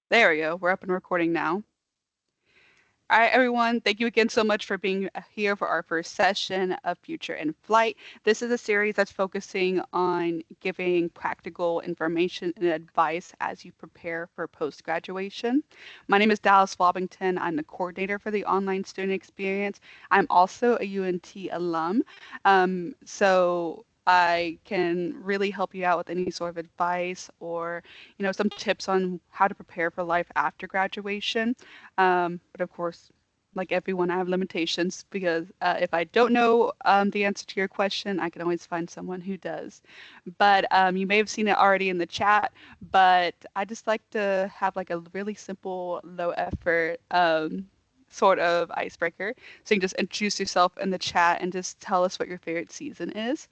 There we go. We're up and recording now. All right, everyone. Thank you again so much for being here for our first session of Future in Flight. This is a series that's focusing on giving practical information and advice as you prepare for post-graduation. My name is Dallas Wobbington. I'm the coordinator for the online student experience. I'm also a UNT alum. So I can really help you out with any sort of advice or, some tips on how to prepare for life after graduation. But of course, like everyone, I have limitations because if I don't know the answer to your question, I can always find someone who does. But you may have seen it already in the chat, but I just like to have like a really simple, low effort sort of icebreaker. So you can just introduce yourself in the chat and just tell us what your favorite season is.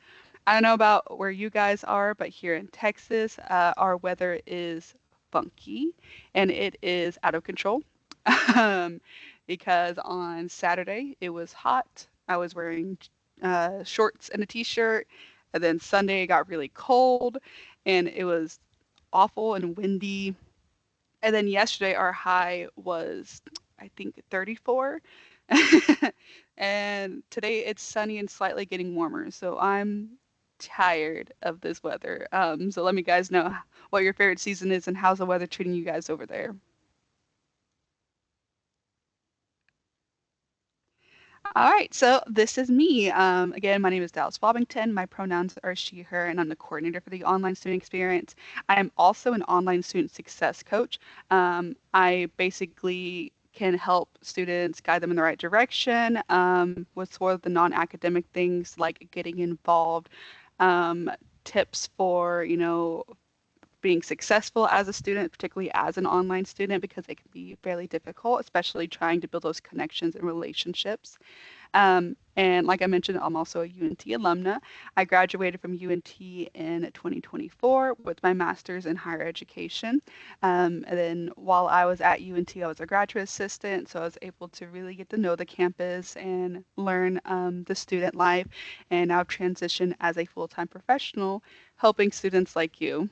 I don't know about where you guys are, but here in Texas, our weather is funky and it is out of control. um, because on Saturday it was hot. I was wearing shorts and a t-shirt, and then Sunday it got really cold, and it was awful and windy. And then yesterday our high was, I think, 34. And today it's sunny and slightly getting warmer. So I'm tired of this weather. So let me guys know what your favorite season is and how's the weather treating you guys over there. All right, so this is me. Again, my name is Dallas Bobbington. My pronouns are she, her, and I'm the coordinator for the online student experience. I am also an online student success coach. I basically can help students guide them in the right direction with sort of the non-academic things like getting involved, um, tips for, being successful as a student, particularly as an online student, because it can be fairly difficult, especially trying to build those connections and relationships. And like I mentioned, I'm also a UNT alumna. I graduated from UNT in 2024 with my master's in higher education. And then while I was at UNT, I was a graduate assistant, so I was able to really get to know the campus and learn the student life. And now I've transitioned as a full-time professional, helping students like you.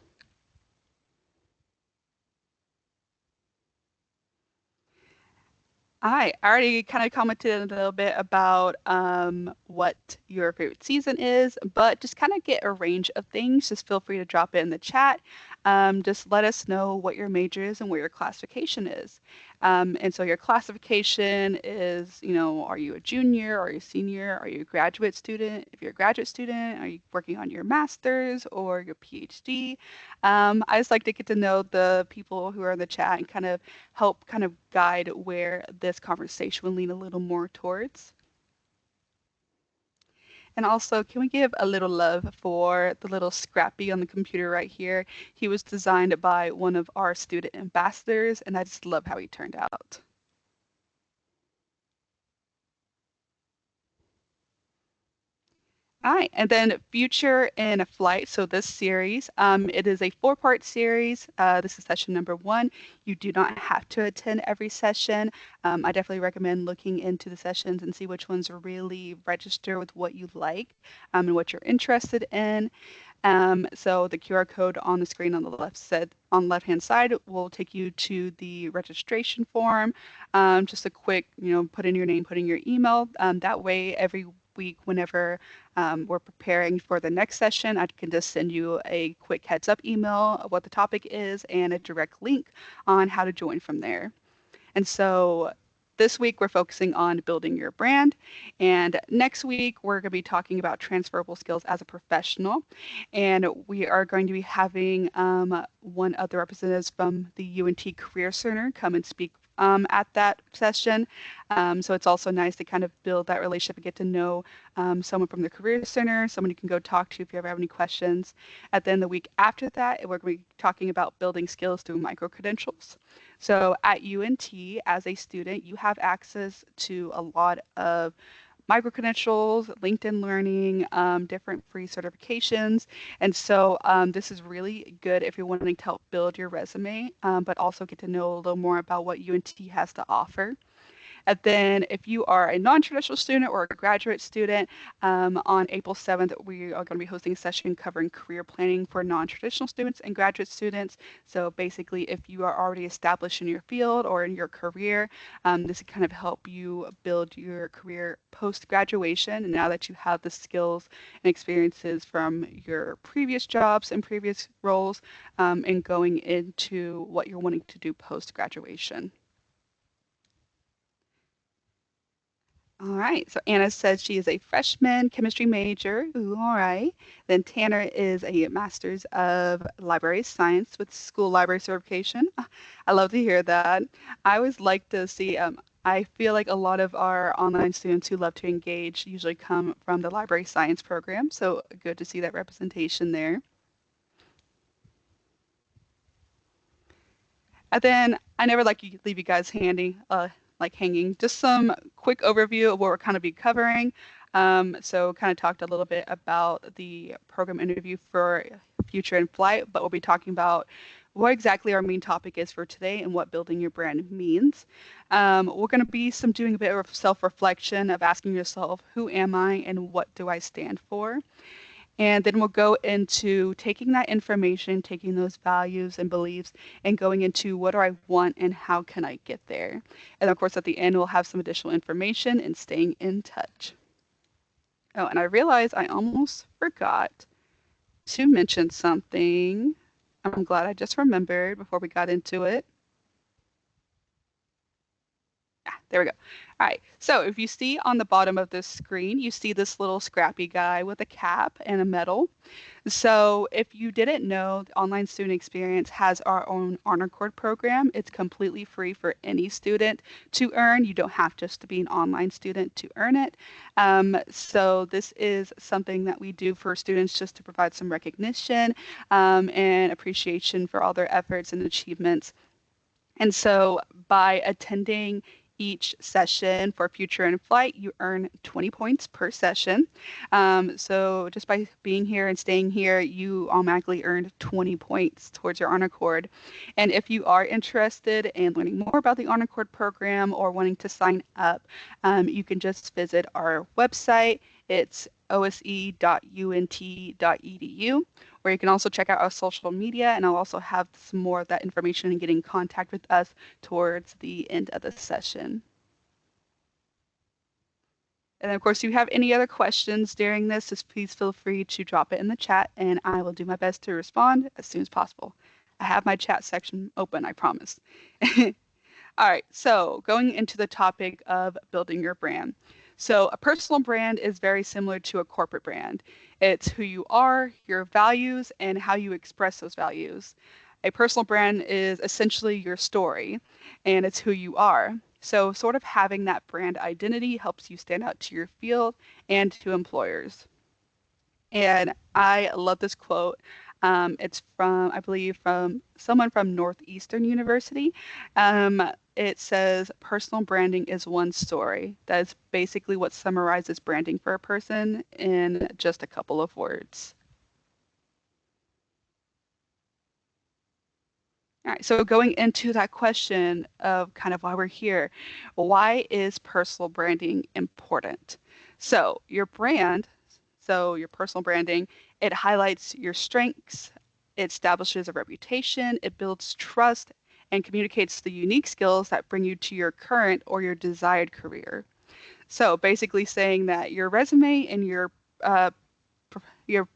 I already kind of commented a little bit about what your favorite season is, but just kind of get a range of things. Just feel free to drop it in the chat. Just let us know what your major is and where your classification is. And so your classification is, are you a junior? Are you a senior? Are you a graduate student? If you're a graduate student, are you working on your master's or your PhD? I just like to get to know the people who are in the chat and help kind of guide where this conversation will lean a little more towards. And also, can we give a little love for the little Scrappy on the computer right here? He was designed by one of our student ambassadors, and I just love how he turned out. All right, and then Future in a Flight. So this series, it is a four-part series. This is session number one. You do not have to attend every session. I definitely recommend looking into the sessions and see which ones really register with what you like and what you're interested in. So the QR code on the screen on the left-hand side will take you to the registration form. Just a quick, put in your name, put in your email. That way, every week, whenever we're preparing for the next session, I can just send you a quick heads up email of what the topic is and a direct link on how to join from there. And so this week we're focusing on building your brand. And next week we're going to be talking about transferable skills as a professional. And we are going to be having one of the representatives from the UNT Career Center come and speak at that session. So it's also nice to kind of build that relationship and get to know someone from the Career Center, someone you can go talk to if you ever have any questions. And then the week after that, we're going to be talking about building skills through micro credentials. So at UNT, as a student, you have access to a lot of micro credentials, LinkedIn Learning, different free certifications. And so this is really good if you're wanting to help build your resume, but also get to know a little more about what UNT has to offer. And then if you are a non-traditional student or a graduate student, on April 7th, we are going to be hosting a session covering career planning for non-traditional students and graduate students. So basically, if you are already established in your field or in your career, this can kind of help you build your career post-graduation. And now that you have the skills and experiences from your previous jobs and previous roles, and going into what you're wanting to do post-graduation. All right. So Anna says she is a freshman chemistry major. Ooh, all right. Then Tanner is a master's of library science with school library certification. I love to hear that. I always like to see, I feel like a lot of our online students who love to engage usually come from the library science program. So good to see that representation there. And then I never like to leave you guys hanging. Just some quick overview of what we're kind of be covering. So kind of talked a little bit about the program interview for Future in Flight, but we'll be talking about what exactly our main topic is for today and what building your brand means. We're going to be doing a bit of self-reflection of asking yourself, who am I and what do I stand for? And then we'll go into taking that information, taking those values and beliefs, and going into what do I want and how can I get there. And of course, at the end, we'll have some additional information and staying in touch. Oh, and I realized I almost forgot to mention something. I'm glad I just remembered before we got into it. There we go. All right. So if you see on the bottom of this screen, you see this little scrappy guy with a cap and a medal. So if you didn't know, the Online Student Experience has our own Honor Cord program. It's completely free for any student to earn. You don't have just to be an online student to earn it. So this is something that we do for students just to provide some recognition and appreciation for all their efforts and achievements. And so by attending each session for Future in Flight, you earn 20 points per session. So just by being here and staying here, you automatically earned 20 points towards your Honor Cord. And if you are interested in learning more about the Honor Cord program or wanting to sign up, you can just visit our website. It's ose.unt.edu, or you can also check out our social media, and I'll also have some more of that information and get in contact with us towards the end of the session. And then, of course, if you have any other questions during this, just please feel free to drop it in the chat, and I will do my best to respond as soon as possible. I have my chat section open, I promise. All right, so going into the topic of building your brand. So a personal brand is very similar to a corporate brand. It's who you are, your values, and how you express those values. A personal brand is essentially your story, and it's who you are. So sort of having that brand identity helps you stand out to your field and to employers. And I love this quote. It's from, I believe, from someone from Northeastern University. It says, personal branding is one story. That is basically what summarizes branding for a person in just a couple of words. All right, so going into that question of kind of why we're here, why is personal branding important? So your brand, so your personal branding, it highlights your strengths, it establishes a reputation, it builds trust, and communicates the unique skills that bring you to your current or your desired career. So basically saying that your resume and your your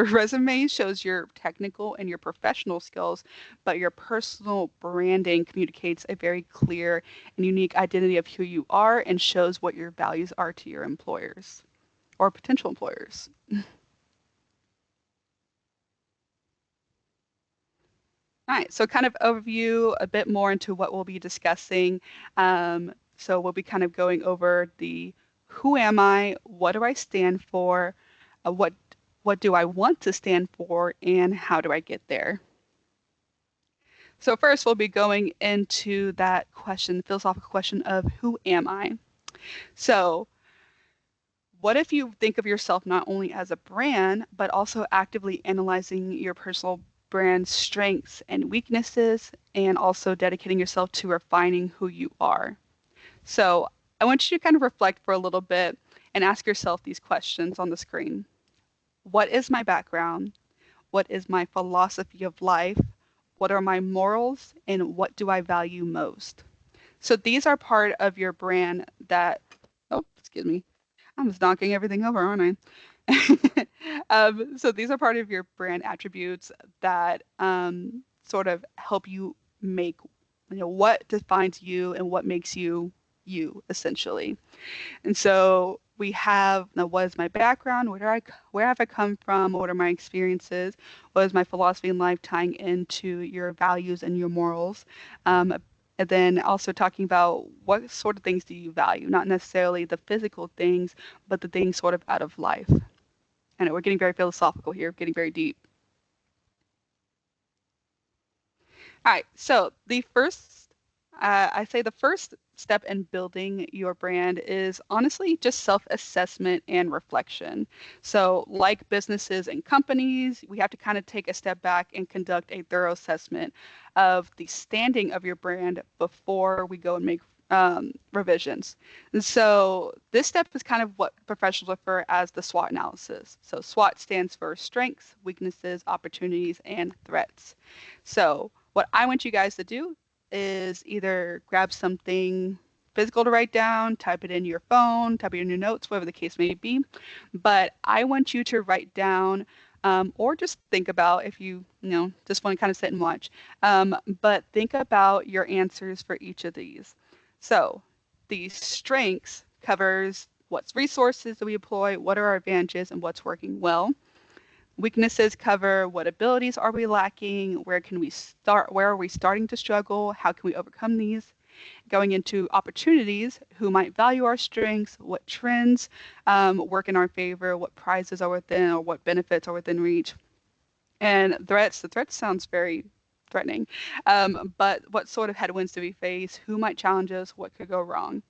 resume shows your technical and your professional skills, but your personal branding communicates a very clear and unique identity of who you are and shows what your values are to your employers or potential employers. All right, so kind of overview a bit more into what we'll be discussing. So we'll be kind of going over the who am I, what do I stand for, what do I want to stand for, and how do I get there? So first we'll be going into that question, philosophical question of who am I? So what if you think of yourself not only as a brand, but also actively analyzing your personal brand strengths and weaknesses, and also dedicating yourself to refining who you are? So I want you to kind of reflect for a little bit and ask yourself these questions on the screen. What is my background? What is my philosophy of life? What are my morals? And what do I value most? So these are part of your brand that, oh, excuse me. I'm just knocking everything over, aren't I? So these are part of your brand attributes that sort of help you make, what defines you and what makes you you, essentially. And so we have, now, what is my background? Where have I come from? What are my experiences? What is my philosophy in life tying into your values and your morals? And then also talking about what sort of things do you value? Not necessarily the physical things, but the things sort of out of life. I know we're getting very philosophical here, getting very deep. All right, so I say the first step in building your brand is honestly just self-assessment and reflection. So, like businesses and companies, we have to kind of take a step back and conduct a thorough assessment of the standing of your brand before we go and make revisions. And so, this step is kind of what professionals refer as the SWOT analysis. So, SWOT stands for strengths, weaknesses, opportunities, and threats. So, what I want you guys to do is either grab something physical to write down, type it in your phone, type it in your notes, whatever the case may be. But I want you to write down or just think about if just want to kind of sit and watch. But think about your answers for each of these. So the strengths covers what's resources that we employ, what are our advantages, and what's working well. Weaknesses cover what abilities are we lacking, where can we start, where are we starting to struggle, how can we overcome these. Going into opportunities, who might value our strengths, what trends work in our favor, what prizes are within or what benefits are within reach. And threats, the threat sounds very threatening, but what sort of headwinds do we face, who might challenge us, what could go wrong.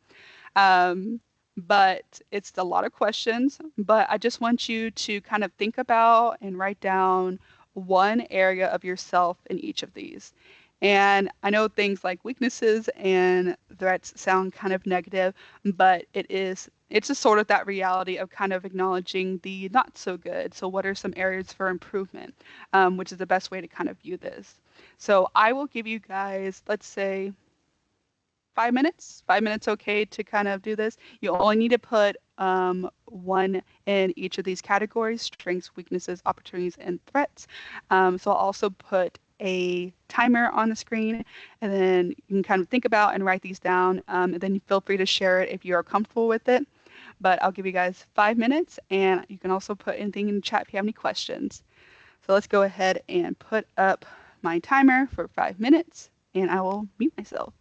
Um, but it's a lot of questions, but I just want you to kind of think about and write down one area of yourself in each of these. And I know things like weaknesses and threats sound kind of negative, but it's a sort of that reality of kind of acknowledging the not so good. So what are some areas for improvement, which is the best way to kind of view this. So I will give you guys, let's say, 5 minutes. 5 minutes okay to kind of do this. You only need to put one in each of these categories: strengths, weaknesses, opportunities, and threats. So I'll also put a timer on the screen, and then you can kind of think about and write these down. And then feel free to share it if you are comfortable with it. But I'll give you guys 5 minutes, and you can also put anything in the chat if you have any questions. So let's go ahead and put up my timer for 5 minutes, and I will mute myself.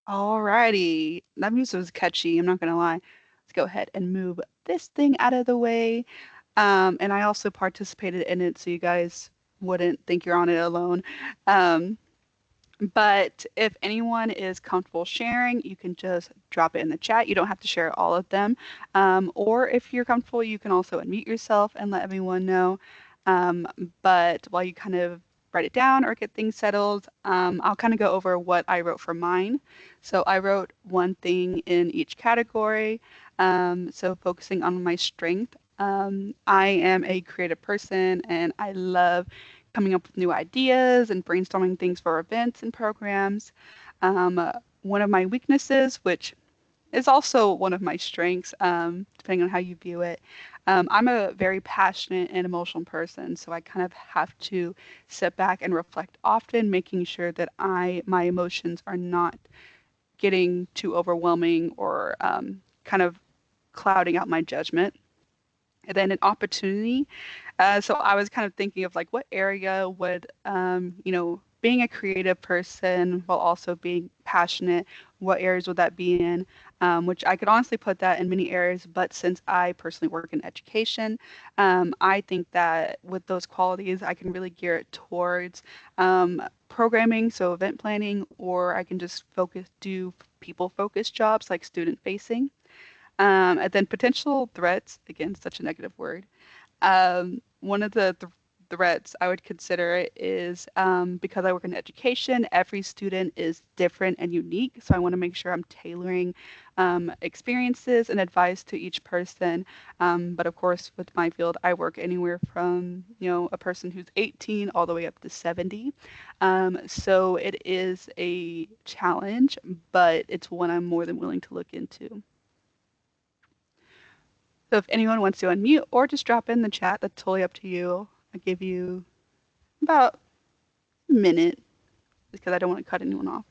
Alrighty. That music was catchy, I'm not gonna lie. Let's go ahead and move this thing out of the way. And I also participated in it so you guys wouldn't think you're on it alone. Um, but if anyone is comfortable sharing, you can just drop it in the chat. You don't have to share all of them. Or if you're comfortable, you can also unmute yourself and let everyone know. Um, but while you kind of write it down or get things settled, I'll kind of go over what I wrote for mine. So I wrote one thing in each category. So focusing on my strength. I am a creative person and I love coming up with new ideas and brainstorming things for events and programs. One of my weaknesses, which is also one of my strengths, depending on how you view it. I'm a very passionate and emotional person, so I kind of have to sit back and reflect often, making sure that my emotions are not getting too overwhelming or kind of clouding out my judgment. And then an opportunity. So I was kind of thinking of like what area would, being a creative person while also being passionate, what areas would that be in? Which I could honestly put that in many areas, but since I personally work in education, I think that with those qualities, I can really gear it towards programming, so event planning, or I can just do people-focused jobs like student-facing. And then potential threats, again, such a negative word. One of the threats I would consider it is because I work in education, every student is different and unique. So I want to make sure I'm tailoring experiences and advice to each person. But of course, with my field, I work anywhere from, a person who's 18 all the way up to 70. So it is a challenge, but it's one I'm more than willing to look into. So if anyone wants to unmute or just drop in the chat, that's totally up to you. I'll give you about a minute because I don't want to cut anyone off.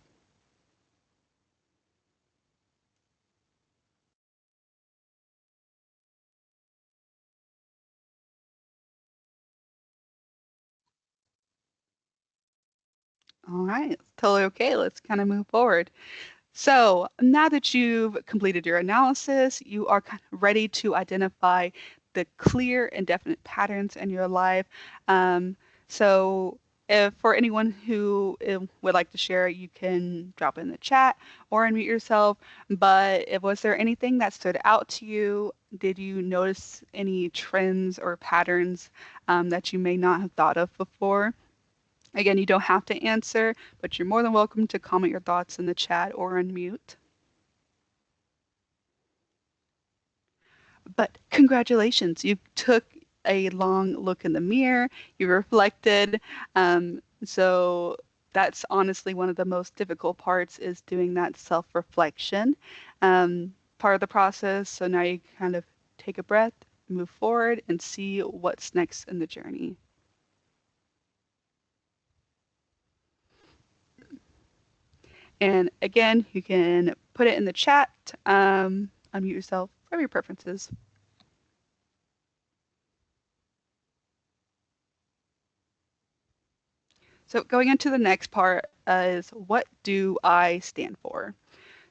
All right, totally okay. Let's kind of move forward. So now that you've completed your analysis, you are kind of ready to identify the clear and definite patterns in your life. So if for anyone who would like to share, you can drop in the chat or unmute yourself. But was there anything that stood out to you? Did you notice any trends or patterns that you may not have thought of before? Again, you don't have to answer, but you're more than welcome to comment your thoughts in the chat or unmute. But congratulations, you took a long look in the mirror, you reflected. So that's honestly one of the most difficult parts is doing that self-reflection part of the process. So now you kind of take a breath, move forward, and see what's next in the journey. And again, you can put it in the chat, unmute yourself, whatever your preferences. So going into the next part is what do I stand for?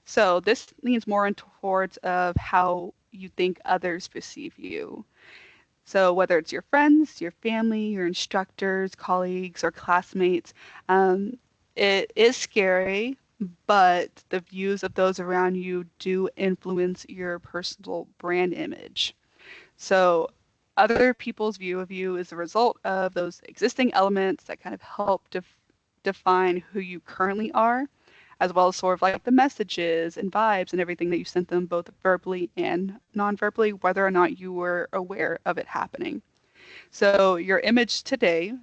So this leans more in towards of how you think others perceive you. So whether it's your friends, your family, your instructors, colleagues, or classmates, it is scary, but the views of those around you do influence your personal brand image. So other people's view of you is a result of those existing elements that kind of help define who you currently are, as well as sort of like the messages and vibes and everything that you sent them both verbally and non-verbally, whether or not you were aware of it happening. So your image today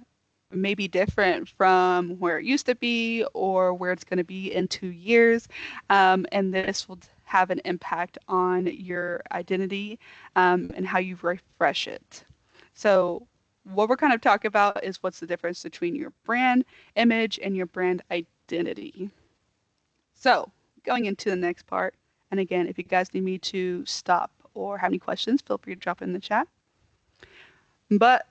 may be different from where it used to be or where it's going to be in 2 years. And this will have an impact on your identity and how you refresh it. So what we're kind of talking about is what's the difference between your brand image and your brand identity. So going into the next part, and again, if you guys need me to stop or have any questions, feel free to drop in the chat. But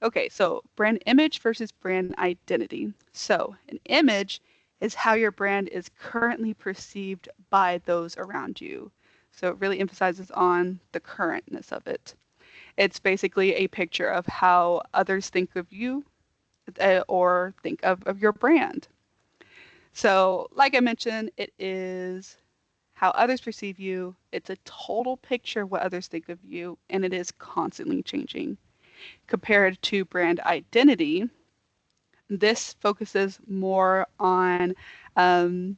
okay, so brand image versus brand identity. So an image is how your brand is currently perceived by those around you. So it really emphasizes on the currentness of it. It's basically a picture of how others think of you or think of your brand. So, like I mentioned, it is how others perceive you. It's a total picture of what others think of you, and it is constantly changing. Compared to brand identity, this focuses more on um,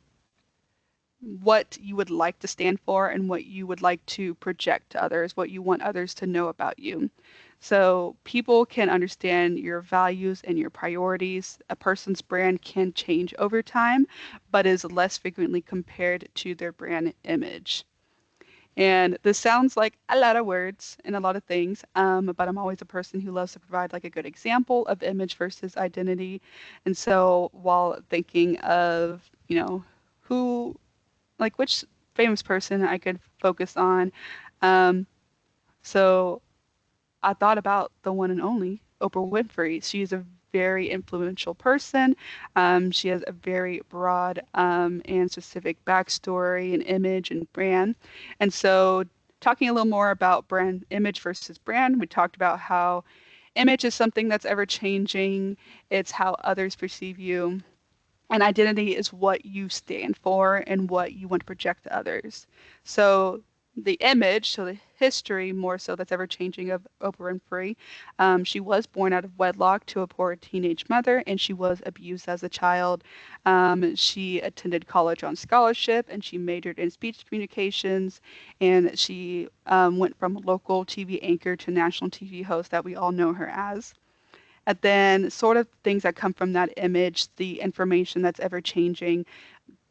what you would like to stand for and what you would like to project to others, what you want others to know about you. So people can understand your values and your priorities. A person's brand can change over time, but is less frequently compared to their brand image. And this sounds like a lot of words and a lot of things, but I'm always a person who loves to provide like a good example of image versus identity. And so while thinking of, who like which famous person I could focus on. Um, so I thought about the one and only Oprah Winfrey. She's a very influential person. She has a very broad and specific backstory and image and brand. And so, talking a little more about brand image versus brand, we talked about how image is something that's ever changing. It's how others perceive you. And identity is what you stand for and what you want to project to others. So the image, so the history more so that's ever changing of Oprah Winfrey, she was born out of wedlock to a poor teenage mother, and she was abused as a child. She attended college on scholarship, and she majored in speech communications, and she went from a local TV anchor to national TV host that we all know her as. And then sort of things that come from that image, the information that's ever changing,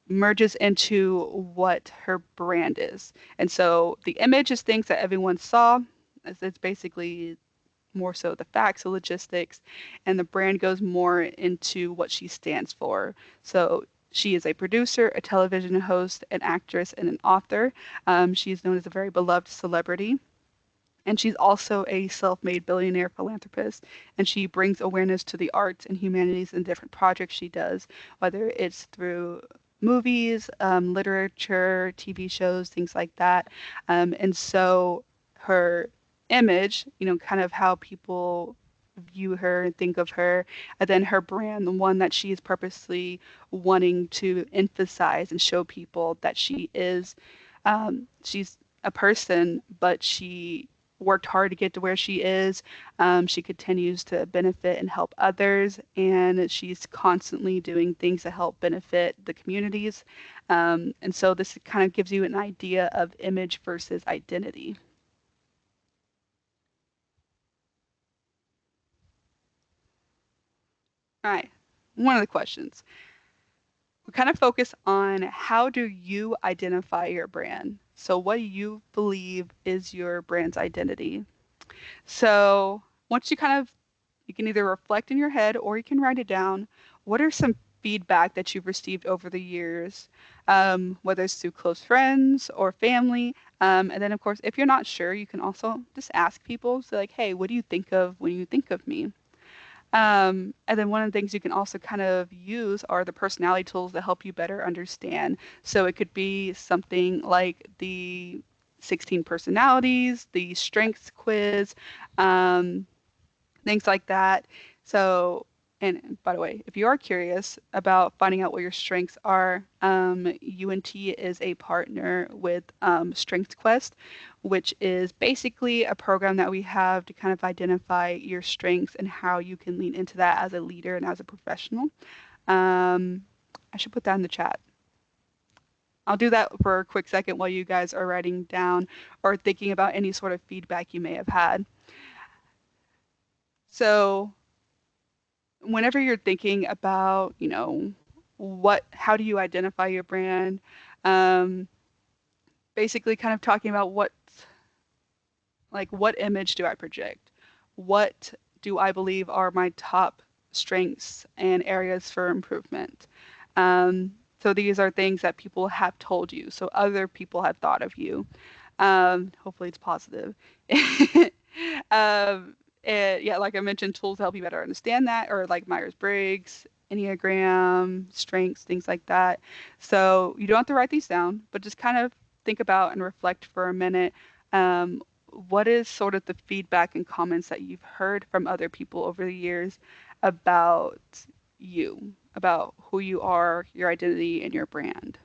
merges into what her brand is. And so the image is things that everyone saw. It's basically more so the facts, the logistics, and the brand goes more into what she stands for. So she is a producer, a television host, an actress, and an author. She is known as a very beloved celebrity. And she's also a self-made billionaire philanthropist, and she brings awareness to the arts and humanities in different projects she does, whether it's through movies, literature, TV shows, things like that. And so her image, kind of how people view her and think of her, and then her brand, the one that she is purposely wanting to emphasize and show people that she's a person, but she worked hard to get to where she is. She continues to benefit and help others, and she's constantly doing things to help benefit the communities. And so this kind of gives you an idea of image versus identity. All right, one of the questions. We kind of focus on how do you identify your brand? So what do you believe is your brand's identity? So once you can either reflect in your head or you can write it down. What are some feedback that you've received over the years, whether it's through close friends or family? And then, of course, if you're not sure, you can also just ask people. So, like, hey, what do you think of when you think of me? And then one of the things you can also kind of use are the personality tools that help you better understand. So it could be something like the 16 personalities, the strengths quiz, um, things like that. So, and by the way, if you are curious about finding out what your strengths are, UNT is a partner with Strengths Quest, which is basically a program that we have to kind of identify your strengths and how you can lean into that as a leader and as a professional. Um, I should put that in the chat. I'll do that for a quick second while you guys are writing down or thinking about any sort of feedback you may have had. So whenever you're thinking about, how do you identify your brand? Um, Basically kind of talking about what image do I project? What do I believe are my top strengths and areas for improvement? So these are things that people have told you. So other people have thought of you. Hopefully it's positive. um, and yeah, like I mentioned, tools help you better understand that, or like Myers-Briggs. Enneagram, strengths, things like that. So you don't have to write these down, but just kind of think about and reflect for a minute. Um, what is sort of the feedback and comments that you've heard from other people over the years about you, about who you are, your identity, and your brand?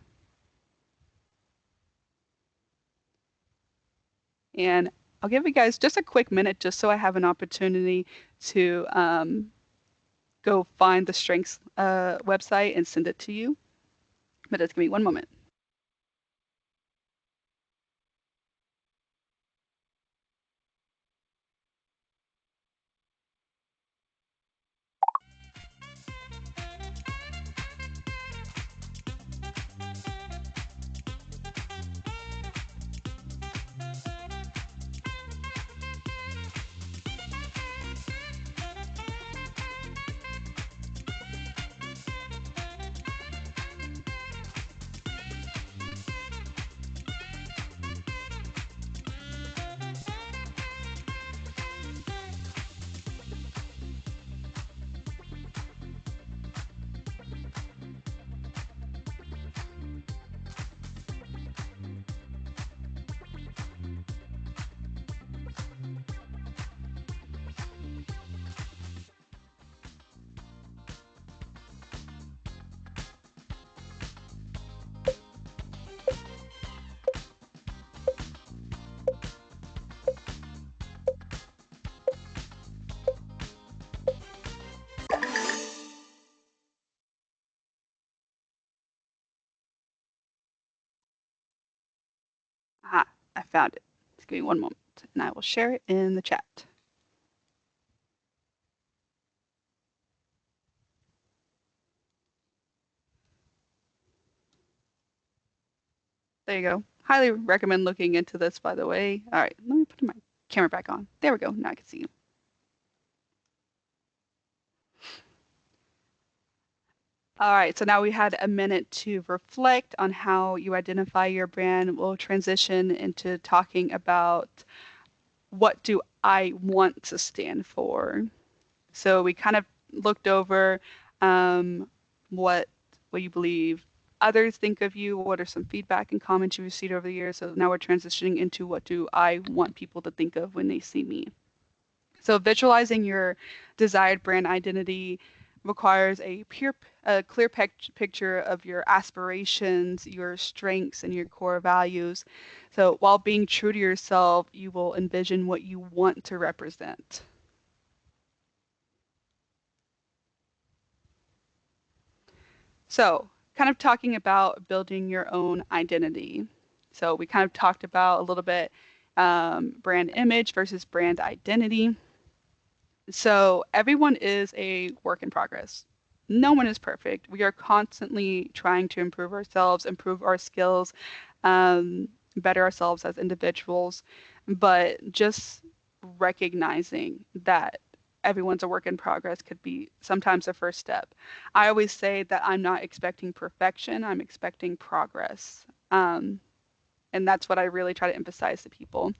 And I'll give you guys just a quick minute just so I have an opportunity to go find the Strengths website and send it to you. But just give me one moment. Ah, I found it. Just give me one moment and I will share it in the chat. There you go. Highly recommend looking into this, by the way. All right, let me put my camera back on. There we go. Now I can see you. All right, so now we had a minute to reflect on how you identify your brand. We'll transition into talking about what do I want to stand for. So we kind of looked over what you believe others think of you. What are some feedback and comments you've received over the years? So now we're transitioning into what do I want people to think of when they see me. So visualizing your desired brand identity requires a clear picture of your aspirations, your strengths, and your core values. So while being true to yourself, you will envision what you want to represent. So kind of talking about building your own identity. So we kind of talked about a little bit brand image versus brand identity. So everyone is a work in progress. No one is perfect. We are constantly trying to improve ourselves, improve our skills, better ourselves as individuals. But just recognizing that everyone's a work in progress could be sometimes the first step. I always say that I'm not expecting perfection, I'm expecting progress. And that's what I really try to emphasize to people.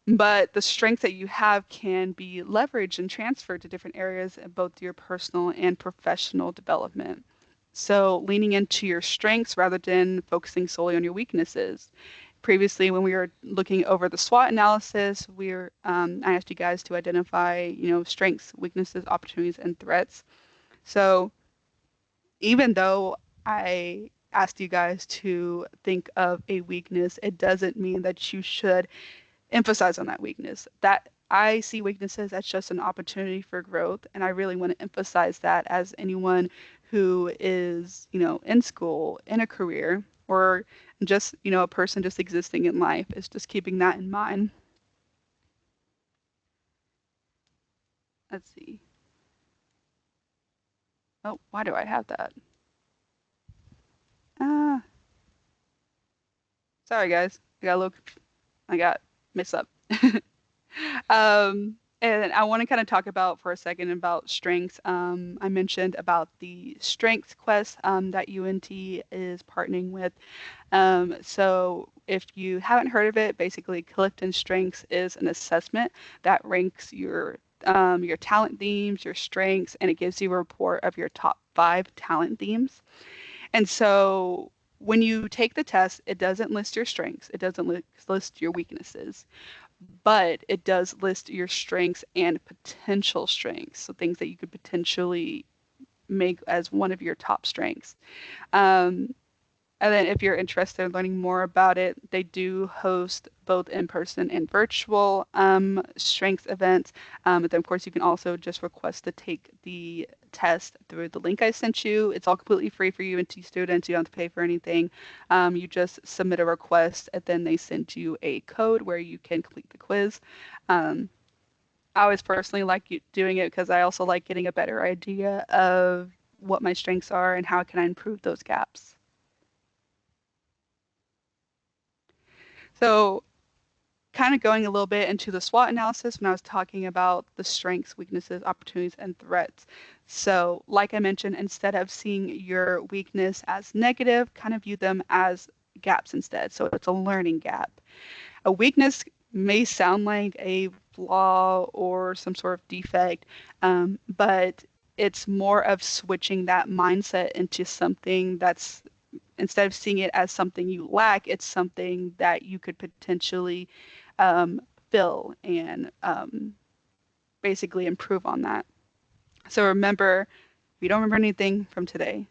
But the strength that you have can be leveraged and transferred to different areas of both your personal and professional development. So leaning into your strengths rather than focusing solely on your weaknesses. Previously, when we were looking over the SWOT analysis, I asked you guys to identify, strengths, weaknesses, opportunities, and threats. So even though I asked you guys to think of a weakness, it doesn't mean that you should emphasize on that weakness. That I see weaknesses as just an opportunity for growth, and I really want to emphasize that as anyone who is, in school, in a career, or just, a person just existing in life is just keeping that in mind. Let's see. Oh, why do I have that? Ah, sorry guys. I got mixed up. And I want to kind of talk about for a second about strengths. I mentioned about the Strengths Quest that UNT is partnering with. So if you haven't heard of it, basically Clifton Strengths is an assessment that ranks your talent themes, your strengths, and it gives you a report of your top 5 talent themes. And so when you take the test, it doesn't list your strengths, it doesn't list your weaknesses, but it does list your strengths and potential strengths. So things that you could potentially make as one of your top strengths. Um, and then if you're interested in learning more about it, they do host both in-person and virtual strengths events. And then of course you can also just request to take the test through the link I sent you. It's all completely free for you and UNT students. You don't have to pay for anything. You just submit a request and then they send you a code where you can complete the quiz. Um, I always personally like doing it because I also like getting a better idea of what my strengths are and how can I improve those gaps. So kind of going a little bit into the SWOT analysis when I was talking about the strengths, weaknesses, opportunities, and threats. So like I mentioned, instead of seeing your weakness as negative, kind of view them as gaps instead. So it's a learning gap. A weakness may sound like a flaw or some sort of defect, but it's more of switching that mindset into something that's instead of seeing it as something you lack, it's something that you could potentially um, fill and basically improve on that. So remember, if you don't remember anything from today,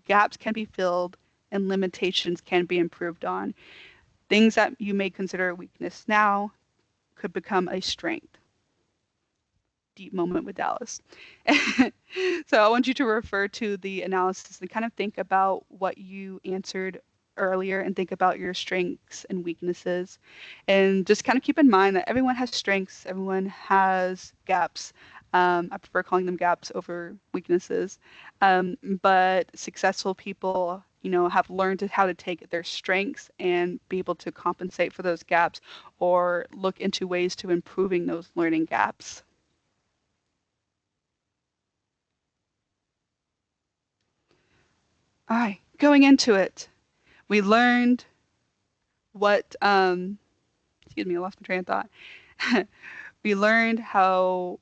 gaps can be filled and limitations can be improved on. Things that you may consider a weakness now could become a strength. Deep moment with Dallas. So I want you to refer to the analysis and kind of think about what you answered earlier and think about your strengths and weaknesses. And just kind of keep in mind that everyone has strengths, everyone has gaps. I prefer calling them gaps over weaknesses. But successful people, have learned how to take their strengths and be able to compensate for those gaps or look into ways to improving those learning gaps. All right, going into it, we learned what, excuse me, I lost my train of thought. We learned how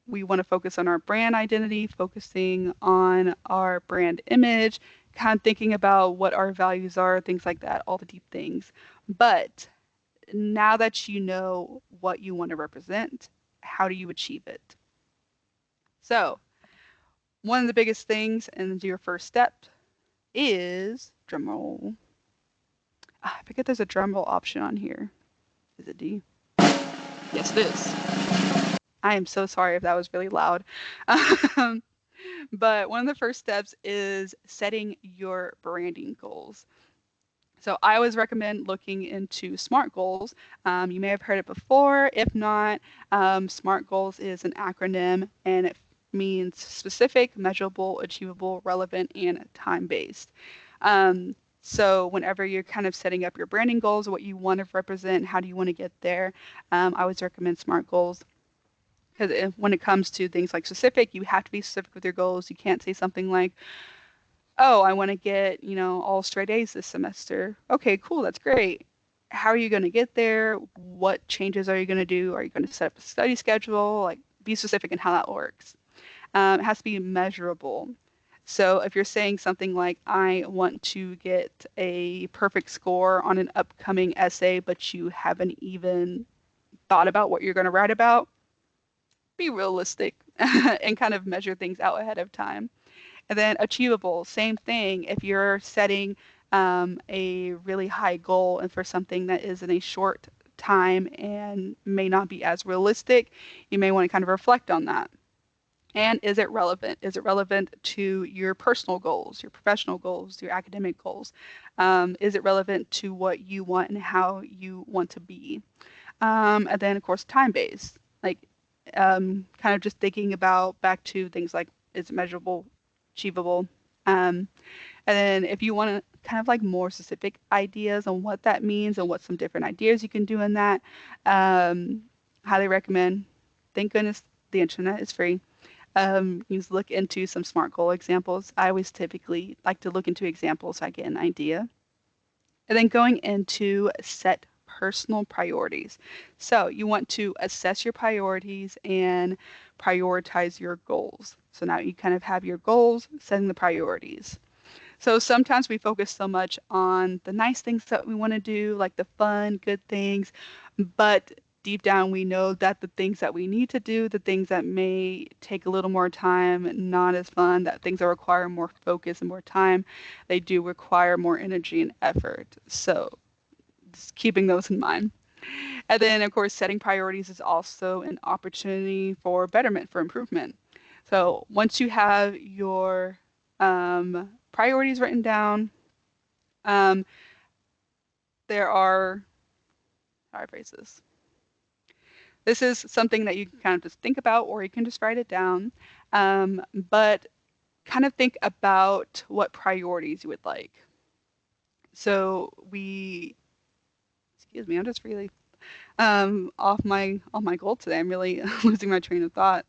we want to focus on our brand identity, focusing on our brand image, kind of thinking about what our values are, things like that, all the deep things. But now that you know what you want to represent, how do you achieve it? So, one of the biggest things and your first step is drum roll. I forget there's a drum roll option on here. Is it D? Yes, it is. I am so sorry if that was really loud. But one of the first steps is setting your branding goals. So I always recommend looking into SMART goals. You may have heard it before. If not, SMART goals is an acronym and it means specific, measurable, achievable, relevant, and time-based. So whenever you're kind of setting up your branding goals, what you want to represent, how do you want to get there, I always recommend SMART goals. Because when it comes to things like specific, you have to be specific with your goals. You can't say something like, oh, I want to get, all straight A's this semester. Okay, cool, that's great. How are you going to get there? What changes are you going to do? Are you going to set up a study schedule? Like, be specific in how that works. It has to be measurable. So if you're saying something like, I want to get a perfect score on an upcoming essay, but you haven't even thought about what you're going to write about, be realistic and kind of measure things out ahead of time. And then achievable, same thing. If you're setting a really high goal and for something that is in a short time and may not be as realistic, you may want to kind of reflect on that. And is it relevant? Is it relevant to your personal goals, your professional goals, your academic goals? Is it relevant to what you want and how you want to be? And then, of course, time-based. Like, kind of just thinking about back to things like, is it measurable, achievable? And then if you want to kind of like more specific ideas on what that means and what some different ideas you can do in that, highly recommend. Thank goodness the internet is free. You just look into some SMART goal examples. I always typically like to look into examples so I get an idea. And then going into set personal priorities. So you want to assess your priorities and prioritize your goals. So now you kind of have your goals, setting the priorities. So sometimes we focus so much on the nice things that we want to do, like the fun, good things, but deep down we know that the things that we need to do, the things that may take a little more time, not as fun, that things that require more focus and more time, they do require more energy and effort. So just keeping those in mind. And then, of course, setting priorities is also an opportunity for betterment, for improvement. So once you have your priorities written down, um, there are, how do I phrase this? This is something that you can kind of just think about, or you can just write it down. But kind of think about what priorities you would like. So excuse me, I'm just really off my goal today. I'm really losing my train of thought.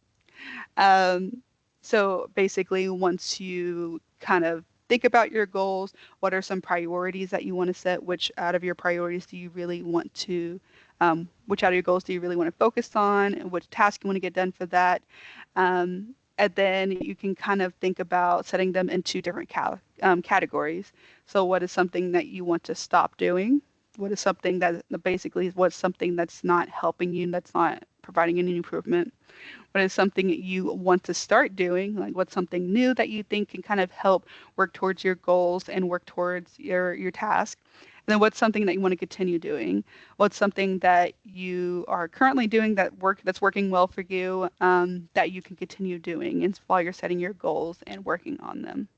Um, so basically, once you kind of think about your goals, what are some priorities that you want to set? Which out of your priorities do you really want to, which out of your goals do you really want to focus on? And which task you want to get done for that? And then you can kind of think about setting them into different categories. So what is something that you want to stop doing? What is something that basically what's something that's not helping you, that's not providing any improvement? What is something that you want to start doing? Like what's something new that you think can kind of help work towards your goals and work towards your task? And then what's something that you want to continue doing? What's something that you are currently doing that's working well for you, that you can continue doing and while you're setting your goals and working on them.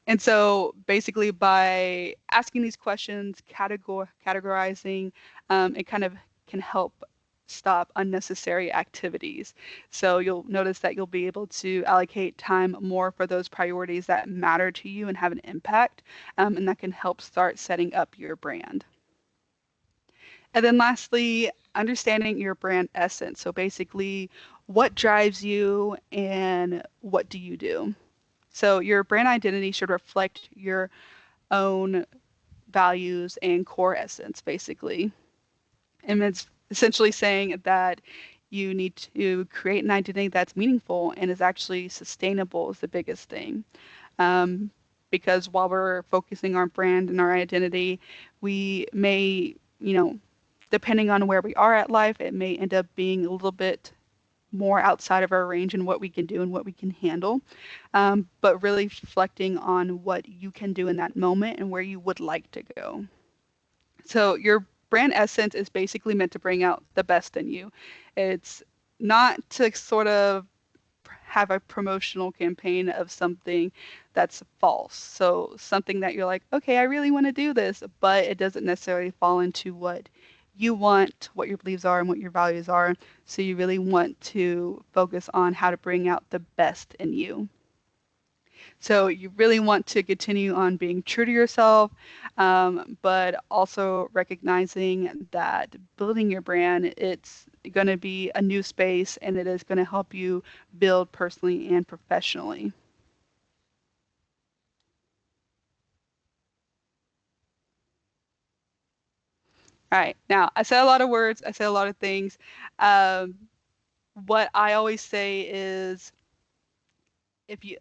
And so basically by asking these questions, categorizing, it kind of can help stop unnecessary activities. So you'll notice that you'll be able to allocate time more for those priorities that matter to you and have an impact, and that can help start setting up your brand. And then lastly, understanding your brand essence. So basically, what drives you and what do you do? So your brand identity should reflect your own values and core essence, basically. And it's essentially saying that you need to create an identity that's meaningful and is actually sustainable is the biggest thing. Um, because while we're focusing on brand and our identity, we may, depending on where we are at life, it may end up being a little bit more outside of our range and what we can do and what we can handle, but really reflecting on what you can do in that moment and where you would like to go. So your brand essence is basically meant to bring out the best in you. It's not to sort of have a promotional campaign of something that's false. So something that you're like, okay, I really want to do this, but it doesn't necessarily fall into what you want, what your beliefs are, and what your values are. So you really want to focus on how to bring out the best in you. So you really want to continue on being true to yourself, but also recognizing that building your brand, it's going to be a new space and it is going to help you build personally and professionally. All right. Now, I said a lot of words. I said a lot of things. Um, what I always say is if you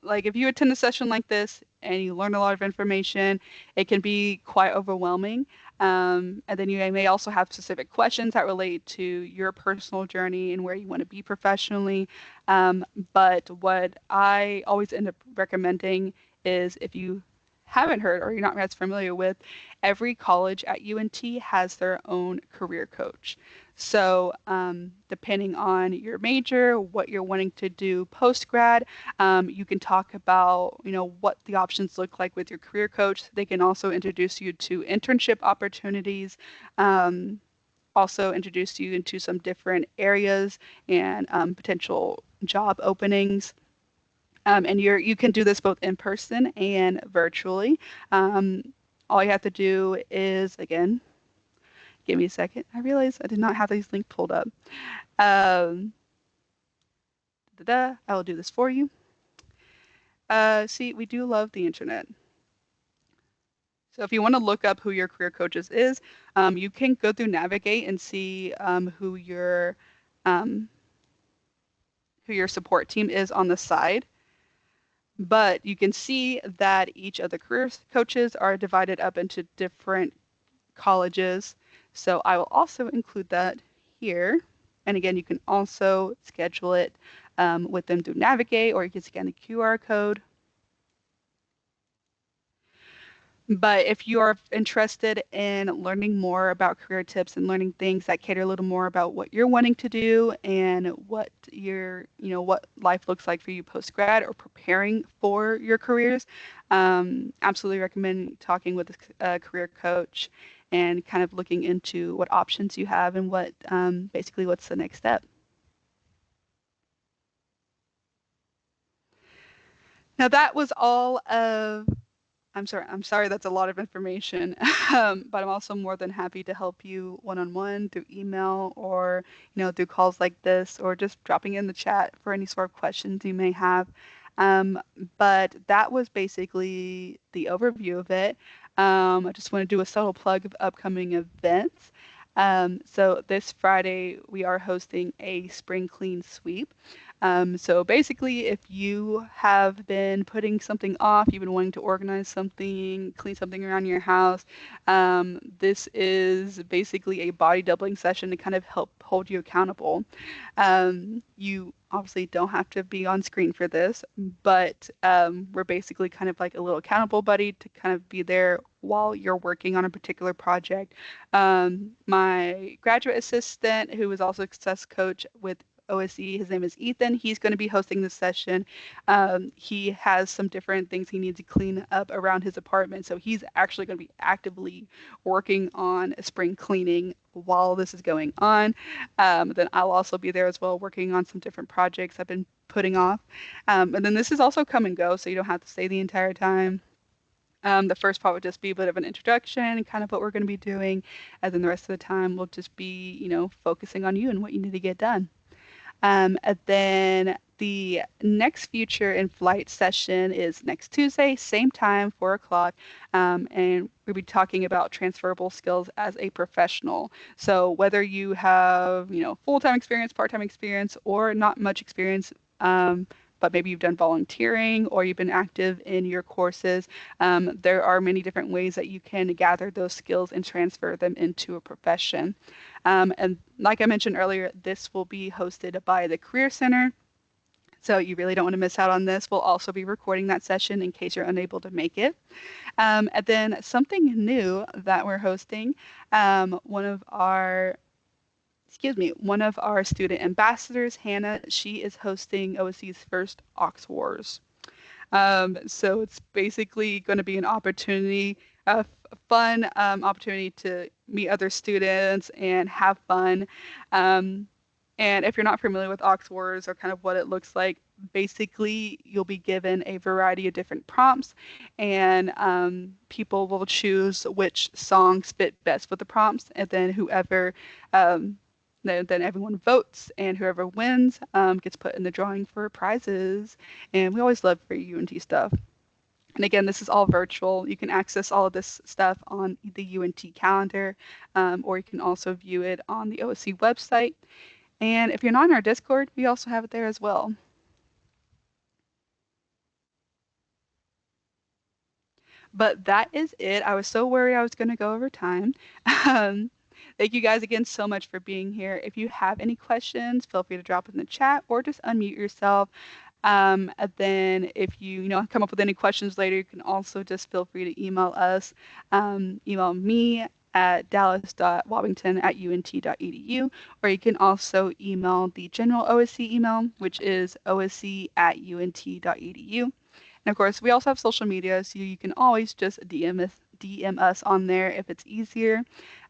attend a session like this and you learn a lot of information, it can be quite overwhelming. And then you may also have specific questions that relate to your personal journey and where you want to be professionally. But what I always end up recommending is if you haven't heard or you're not as familiar with, every college at UNT has their own career coach. So depending on your major, what you're wanting to do post grad, you can talk about, what the options look like with your career coach. They can also introduce you to internship opportunities, also introduce you into some different areas and potential job openings. And you can do this both in person and virtually. All you have to do is, again, give me a second. I realized I did not have these links pulled up. Um, I will do this for you. See, we do love the internet. So if you want to look up who your career coaches is, you can go through Navigate and see um, who your support team is on the side. But you can see that each of the career coaches are divided up into different colleges. So I will also include that here. And again, you can also schedule it with them through Navigate, or you can scan the QR code. But if you are interested in learning more about career tips and learning things that cater a little more about what you're wanting to do and what what life looks like for you post grad or preparing for your careers, absolutely recommend talking with a career coach and kind of looking into what options you have and what basically what's the next step. Now that was all of I'm sorry, that's a lot of information. But I'm also more than happy to help you one-on-one through email or, through calls like this or just dropping in the chat for any sort of questions you may have. Um, but that was basically the overview of it. I just want to do a subtle plug of upcoming events. So this Friday, we are hosting a spring clean sweep. So basically, if you have been putting something off, you've been wanting to organize something, clean something around your house, this is basically a body doubling session to kind of help hold you accountable. You obviously don't have to be on screen for this, but we're basically kind of like a little accountable buddy to kind of be there while you're working on a particular project. My graduate assistant, who is also a success coach with OSE. His name is Ethan. He's going to be hosting this session. He has some different things he needs to clean up around his apartment. So he's actually going to be actively working on spring cleaning while this is going on. Then I'll also be there as well, working on some different projects I've been putting off. And then this is also come and go, so you don't have to stay the entire time. The first part would just be a bit of an introduction, kind of what we're going to be doing, and then the rest of the time will just be, focusing on you and what you need to get done. And then the next Future in Flight session is next Tuesday, same time, 4 o'clock. And we'll be talking about transferable skills as a professional. So whether you have, full-time experience, part-time experience, or not much experience, but maybe you've done volunteering or you've been active in your courses, there are many different ways that you can gather those skills and transfer them into a profession. And like I mentioned earlier, this will be hosted by the Career Center. So you really don't want to miss out on this. We'll also be recording that session in case you're unable to make it. And then something new that we're hosting, one of our student ambassadors, Hannah, she is hosting OSC's first Ox Wars. So it's basically going to be an opportunity, a fun opportunity to meet other students and have fun. And if you're not familiar with Ox Wars or kind of what it looks like, basically you'll be given a variety of different prompts, and people will choose which songs fit best with the prompts, and then then everyone votes, and whoever wins gets put in the drawing for prizes. And we always love free UNT stuff. And again, this is all virtual. You can access all of this stuff on the UNT calendar, or you can also view it on the OSC website. And if you're not in our Discord, we also have it there as well. But that is it. I was so worried I was going to go over time. Thank you guys again so much for being here. If you have any questions, feel free to drop in the chat or just unmute yourself. And then if you come up with any questions later, you can also just feel free to email us. Email me at dallas.wobington@unt.edu, or you can also email the general OSC email, which is osc@unt.edu. And of course, we also have social media, so you can always just DM us on there if it's easier.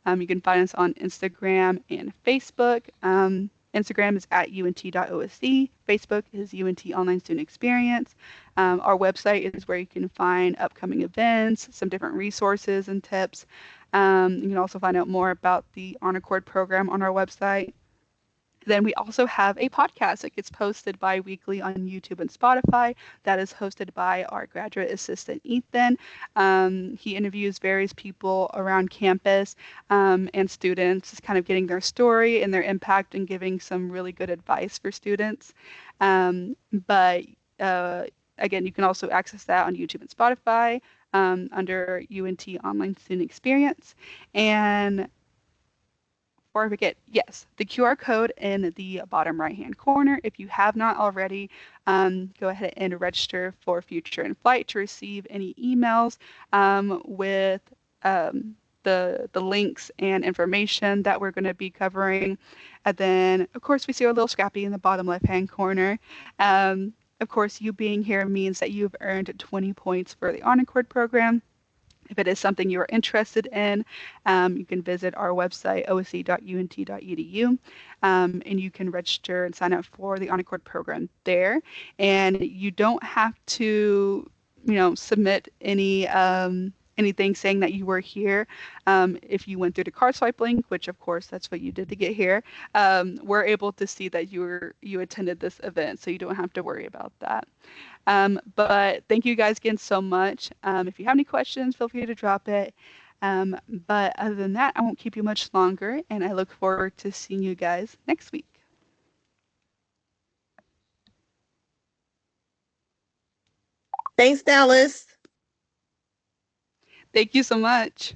You can find us on Instagram and Facebook. Instagram is at unt.osc. Facebook is UNT Online Student Experience. Our website is where you can find upcoming events, some different resources and tips. You can also find out more about the Honor Cord program on our website. Then we also have a podcast that gets posted bi-weekly on YouTube and Spotify that is hosted by our graduate assistant, Ethan. He interviews various people around campus and students, just kind of getting their story and their impact and giving some really good advice for students. But again, you can also access that on YouTube and Spotify under UNT Online Student Experience. And before I forget, yes, the QR code in the bottom right-hand corner. If you have not already, go ahead and register for Future in Flight to receive any emails with the links and information that we're going to be covering. And then, of course, we see our little Scrappy in the bottom left-hand corner. Of course, you being here means that you've earned 20 points for the Honor Cord program. If it is something you are interested in, you can visit our website, osc.unt.edu, and you can register and sign up for the Honor Cord program there. And you don't have to, submit anything saying that you were here. If you went through the card swipe link, which of course that's what you did to get here, we're able to see that you attended this event, so you don't have to worry about that. But thank you guys again so much. If you have any questions, feel free to drop it. But other than that, I won't keep you much longer, and I look forward to seeing you guys next week. Thanks, Dallas. Thank you so much.